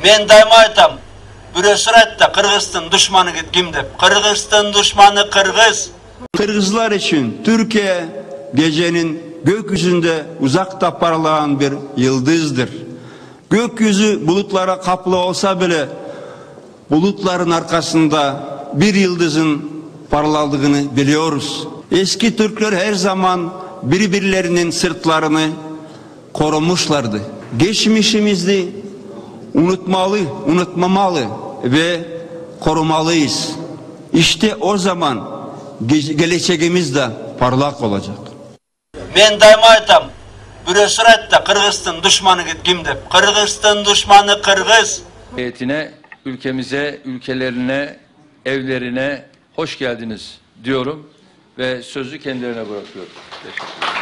Ben daima aytam, birösür aytda Kırgızstan düşmanı kim dep. Kırgızstan düşmanı Kırgız. Kırgızlar için Türkiye gecenin gökyüzünde uzakta parlayan bir yıldızdır. Gökyüzü bulutlara kaplı olsa bile bulutların arkasında bir yıldızın parladığını biliyoruz. Eski Türkler her zaman birbirlerinin sırtlarını korumuşlardı. Geçmişimizi unutmamalı ve korumalıyız. İşte o zaman geleceğimiz de parlak olacak. Ben daima aytam, birösür aytda Kırgızstan düşmanı kim dep. Kırgızstan düşmanı Kırgız. Heyetine, ülkemize, ülkelerine, evlerine hoş geldiniz diyorum ve sözü kendilerine bırakıyorum. Teşekkür ederim.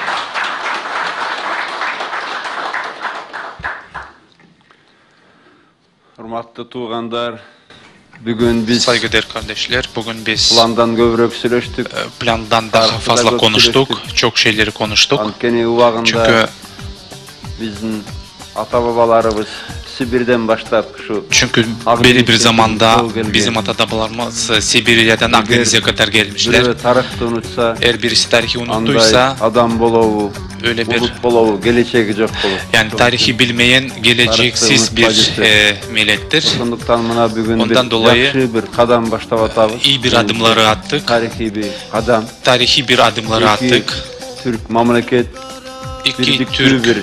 Hürmetli tuğanlar, bugün biz Saygıdeğer kardeşler, bugün biz plandan gövrek süreçtik. Plandan daha fazla konuştuk, çok şeyleri konuştuk. Çünkü bizim ata babalarımız Sibir'den başlayıp çünkü belli bir zamanda bizim ata-babalarımız Sibirya'dan Akdeniz'e kadar gelmişler. Eğer birisi tarihi unuttuysa adam bolovu, öyle bir bolovu, geleceği yok bolovu. yani tarihi bilmeyen geleceksiz bir millettir. Ondan dolayı iyi bir adımları attık. Tarihi bir adımları attık. Türk memleket, İki Türk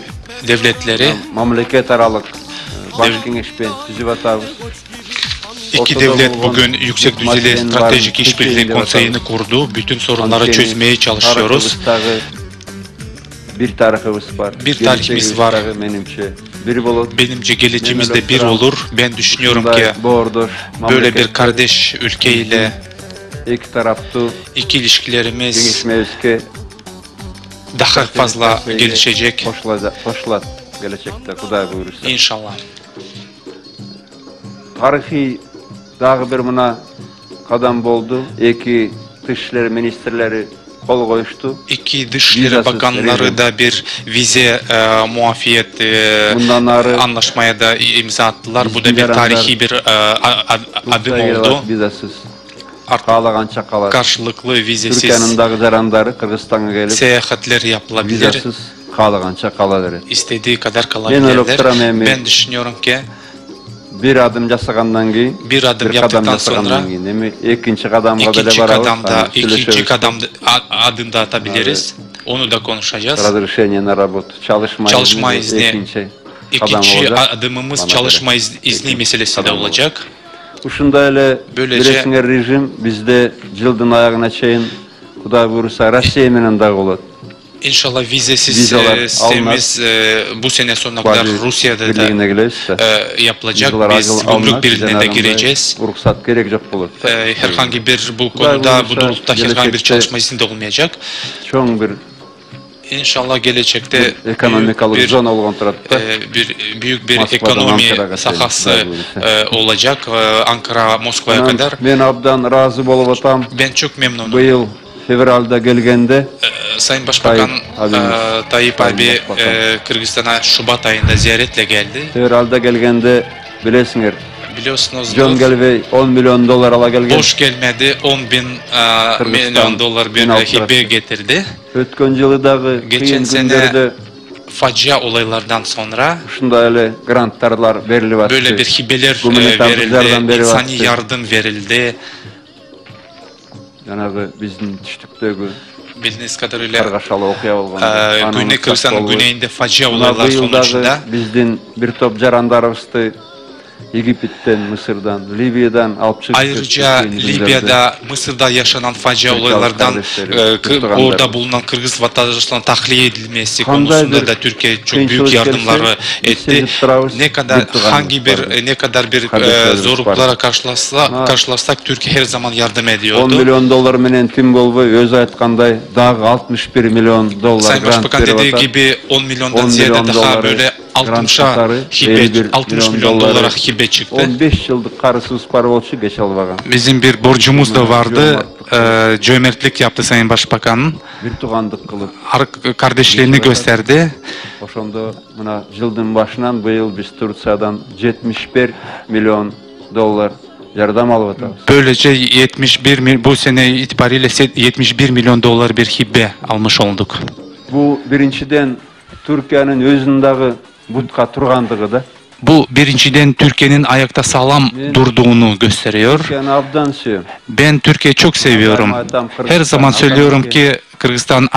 devletleri memleket aralık İki devlet bugün yüksek düzeyli stratejik işbirliği konseyini kurdu. Bütün sorunları çözmeye çalışıyoruz. Bir tarihimiz var. Bir tarihimiz var. Benimce geleceğimiz de bir olur. Ben düşünüyorum ki böyle bir kardeş ülkeyle iki ilişkilerimiz daha fazla gelişecek. Gelecekte Kuday buyurursa. İnşallah. Tarihi dağı bir buna kadam oldu. İki dışişleri ministerleri kol koyuştu. İki Dışişleri Bakanları da bir vize muafiyet anlaşmaya da imza attılar. Bu da bir tarihi bir adım oldu. Karşılıklı vizesiz seyahatler yapılabilir. İstediği kadar kalabilirler. Ben düşünüyorum ki bir adım bir adım yaptıktan sonra ikinci adımda atabiliriz. Onu da konuşacağız. Çalışma izni. İkinci adımımız çalışma izni meselesi de olacak. Böylece rejim bizde cildin ayağına çeyin Kuday buyurursa Rusya'yla da olur. İnşallah vizesiz sistemimiz bu sene sonuna kadar Rusya'da da yapılacak. Biz gümrük birliğine de gireceğiz. Herhangi bir bu konuda, bu doğrultuda herhangi bir çalışma izni de olmayacak. İnşallah gelecekte büyük bir ekonomi sahası olacak Ankara, Moskova'ya kadar. Ben çok memnunum. Fevral'da gelgende Sayın Başbakan Tayyip abi Kırgızistan'a Şubat ayında ziyaretle geldi. Fevral'da gelgende biliyorsunuz John Galvey 10 milyon dolar ala gelgen. Boş gelmedi, 10 bin milyon dolar bir hibe getirdi. Geçen sene facia olaylardan sonra böyle bir hibeler verildi, insani yardım verildi. Bildiğiniz kadarıyla Güney Kırgızistan'ın güneyinde facia olaylar sonucunda bizden bir top jarandarımızdı Egipt'ten, Mısır'dan, Libya'dan ayrıca Libya'da, Mısır'da yaşanan facia olaylardan orada bulunan Kırgız vatandaşlarının tahliye edilmesi konusunda da Türkiye çok büyük yardımları etti. Ne kadar bir zorluklara karşılaşsak Türkiye her zaman yardım ediyordu. 10 milyon dolar menen tim bolbu öz aytkanday daha 61 milyon dolar. Sayın Başbakan dediği gibi 10 milyondan ziyade daha böyle 60 milyon dolara hibe çıktı. 15 yıllık karısız para olçu geç albagan. Bizim bir borcumuz da vardı. cömertlik yaptı Sayın Başbakan'ın. Bir tuğandık kılıp. Kardeşliğini gösterdi. Oşonda buna yıldın başından bu yıl biz Türkiye'den 71 milyon dolar yardım alıp. Böylece bu sene itibariyle 71 milyon dolar bir hibbe almış olduk. Bu birinciden Türkiye'nin özündeki butka turgandığı da. Bu birinciden Türkiye'nin ayakta sağlam durduğunu gösteriyor. Ben Türkiye'yi çok seviyorum. Her zaman söylüyorum ki Kırgızistan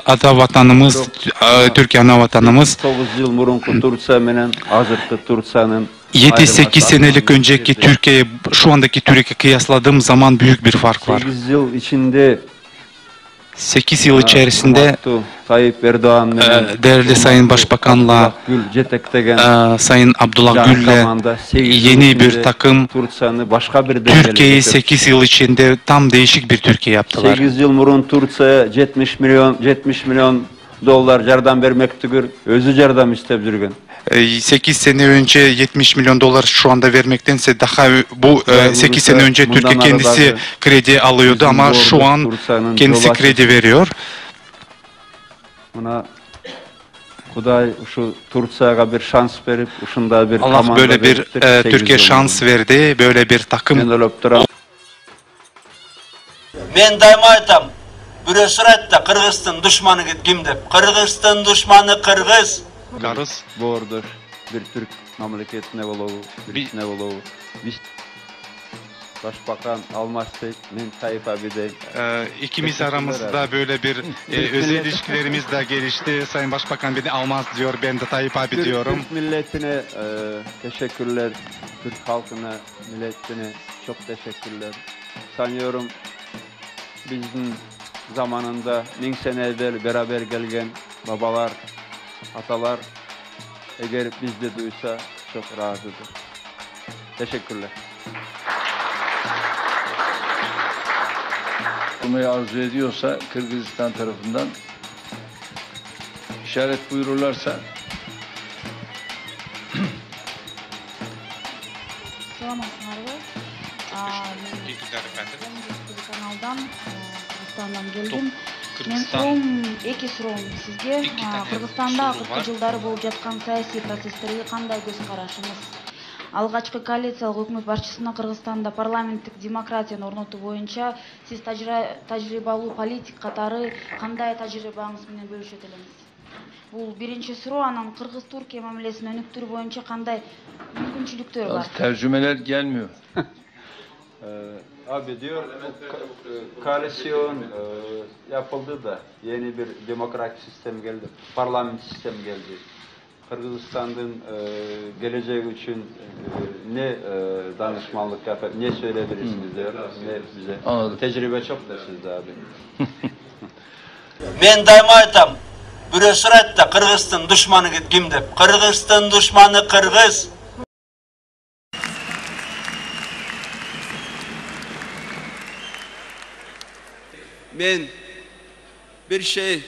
ata vatanımız, Türkiye ana vatanımız. 7-8 senelik önceki Türkiye, şu andaki Türkiye kıyasladığım zaman büyük bir fark var. 8 yıl içerisinde değerli Sayın Başbakan'la, Sayın Abdullah Gül'le yeni bir takım Türkiye'yi 8 yıl içinde tam değişik bir Türkiye yaptılar. 8 yıl murun Türkiye'ye 70 milyon dolar yardım vermektedir. Özü yardım istep жүрген. 8 sene önce 70 milyon dolar şu anda vermektense daha bu 8 sene önce Türkiye kendisi kredi alıyordu ama şu an kendisi kredi veriyor. Buna Kuday şu Türkiye'ye bir şans verip uşunda bir Allah böyle bir Türkiye şans verdi, böyle bir takım. Men daima aytam, Bürösüret'te Kırgızstan düşmanı kim dep. Kırgızstan düşmanı Kırgız. Karız. Bordur bir Türk memleketine oluğu, birisine oluğu. Biz Başbakan Almaz Bey, ben Tayyip abi de. İkimiz aramızda böyle bir özel ilişkilerimiz de gelişti. Sayın Başbakan beni Almaz diyor, ben de Tayyip abi diyorum. Türk milletine teşekkürler. Türk halkına, milletine çok teşekkürler. Sanıyorum bizim zamanında 1000 sene evvel beraber gelgen babalar, atalar eğer bizde duysa çok razıdır. Teşekkürler. Olmayı arzu ediyorsa Kırgızistan tarafından işaret buyururlarsa. Kanaldan Kırgızстандан geldim. Men so'm iki so'm sizge Kırgızstanda akırкы жылдары болуп жаткан саясий процесстерге кандай көз карашыңыз? Алгачкы коалициялык өкмөт башчысына Кыргызстанда парламенттик демократияны орнотуу боюнча сиз тажрыйбалуу политик катары кандай тажрыйбаңыз менен бөлүшөт элеңиз? Бул биринчи суроо, анан Кыргыз-Türkiye мамилесин өнүктүрүү боюнча кандай мүмкүнчүлүктөр бар? Tercümeler gelmiyor. Abi diyor koalisyon yapıldı da yeni bir demokratik sistem geldi, parlament sistem geldi. Kırgızistan'ın geleceği için ne danışmanlık yapar, ne söyleyebilirsiniz diyor, ne bize. Anladım. Tecrübe çok da sizde abi. Men daima aytam, Bürösüret'te Kırgızstan düşmanı kim dep. Kırgızstan düşmanı Kırgız. Ben bir şey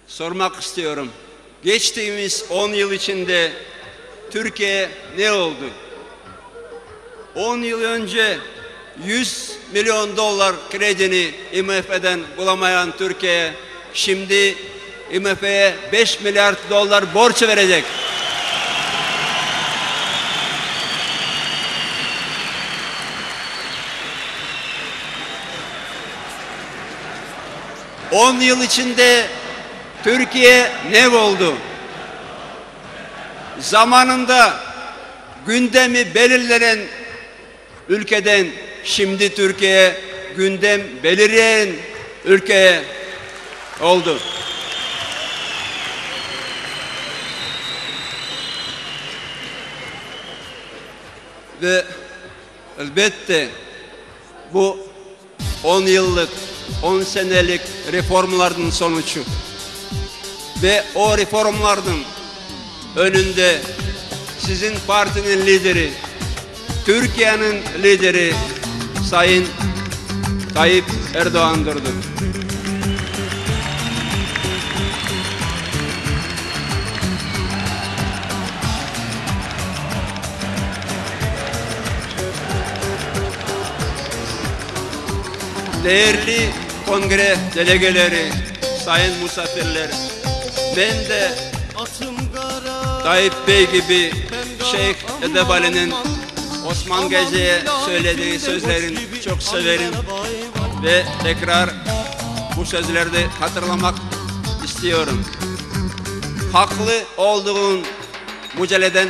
sormak istiyorum. Geçtiğimiz 10 yıl içinde Türkiye ne oldu? 10 yıl önce 100 milyon dolar kredini IMF'den bulamayan Türkiye şimdi IMF'ye 5 milyar dolar borç verecek. On yıl içinde Türkiye ne oldu? Zamanında gündemi belirlenen ülkeden şimdi Türkiye gündem belirleyen ülke oldu. Ve elbette bu 10 yıllık 10 senelik reformların sonucu ve o reformların önünde sizin partinin lideri, Türkiye'nin lideri Sayın Tayyip Erdoğan durdu. değerli kongre delegeleri, sayın misafirler, ben de Tayyip Bey gibi Şeyh Edebali'nin Osman Gazi'ye söylediği sözlerin çok severim ve tekrar bu sözlerde hatırlamak istiyorum. Haklı olduğun mücadeleden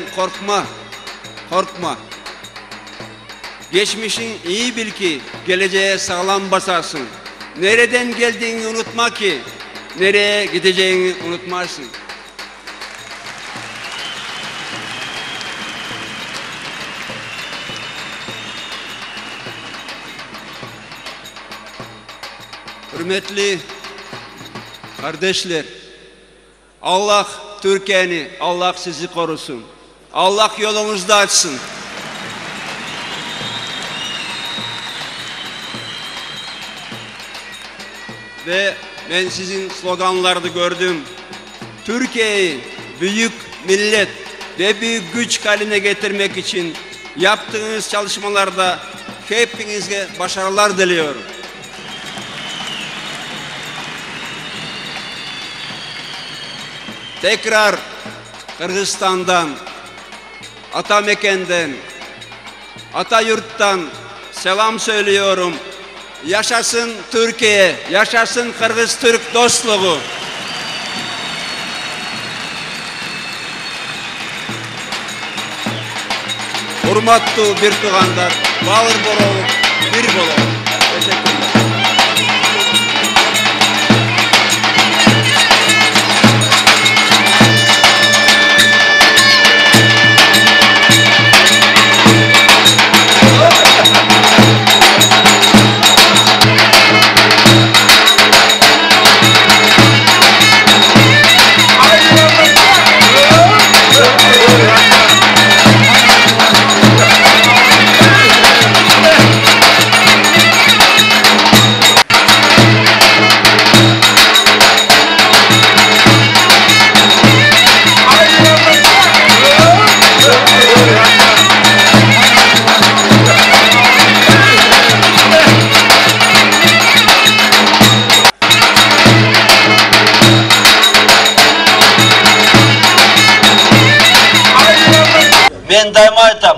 korkma. Geçmişin iyi bil ki geleceğe sağlam basarsın. Nereden geldiğini unutma ki nereye gideceğini unutmazsın. Hürmetli kardeşler, Allah Türkiye'ni, Allah sizi korusun. Allah yolunuzda açsın. Ve ben sizin sloganlarda gördüm. Türkiye'yi büyük millet ve büyük güç haline getirmek için yaptığınız çalışmalarda hepinize başarılar diliyorum. Tekrar Kırgızistan'dan, Atameken'den, Atayurt'tan selam söylüyorum. Yaşasın Türkiye, yaşasın Kırgız-Türk dostluğu. Hurmatlı bir tuğandar, bağır bolu, bir bolu. Teşekkürler. Men daima aytam,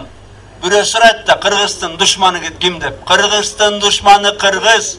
bir suratda Kırgızstan düşmanı kim dep. Kırgızstan düşmanı Kırgız.